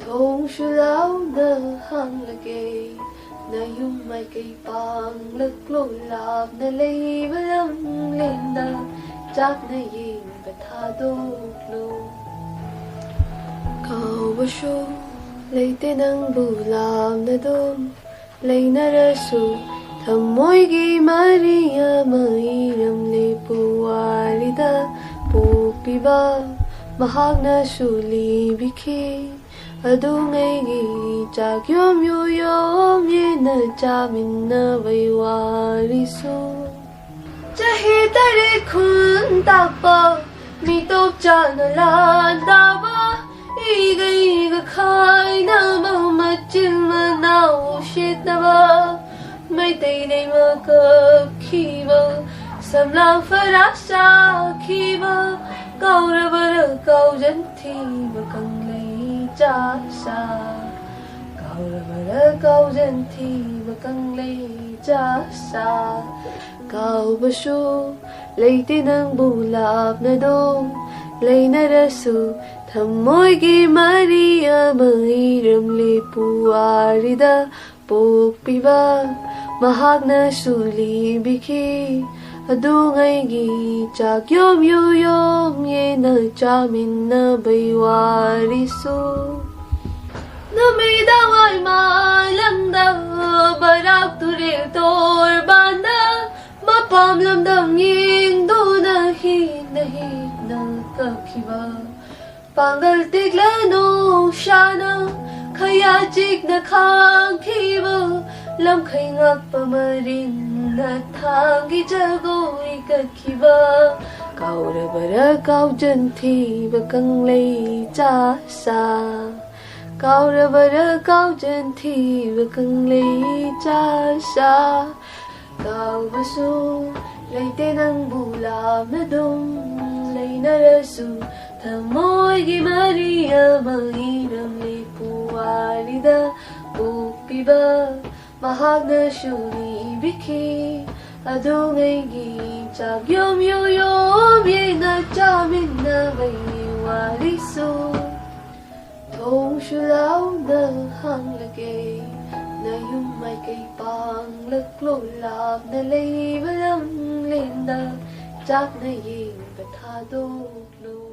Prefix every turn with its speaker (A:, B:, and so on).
A: Thong shu lao na hang lagay na yung may kay pang laglo lab na lay walang linda chắc na yin batado lo Kau ba shu lay tinang bulam na dum lay na rasu Thamoy gi Maria mairam le puwalida pupiba mahag na suli biki adungay gi jagyom yom ye na jamin na baywarisu Chahi tare khun takpa mitop chana landa ba iga khai na mamachil manao shit na ba May tay nay makap kiba Samlang farasa kiba Kau rabara kau janthi Bakang lay jasa Kau rabara kau janthi Bakang lay jasa Kau basu Lay tinang bulap na dong Lay na rasu Thamoy gi Maria Mahiram le puwarida Pokpiba Mahag na suli biki Adungay gi Jagyom yuyom Ye na jamin na baywarisu Na may daway malanda Barak turil tor banda Mapamlamdam ying do na hit na kakiba Panggal tigla no shana Kaya jig na khang kiba Lam khay ngak pamarin Na thangi jago ikakiba Kau rabara kau janthi Bakang lay jasa Kau rabara kau janthi Bakang lay jasa Kau basu Lay tinang bulam na dum Lay na rasu Thamoy gi Maria Mahiram le puwalida Pupiba Mahag na suli biki Adungay gi Jagyom yuyom Ye na jamin na baywarisu Thong shu lao na hang lagay Na yung may kay pang laglo lab Na lay walang linda Chắc na yin batado lo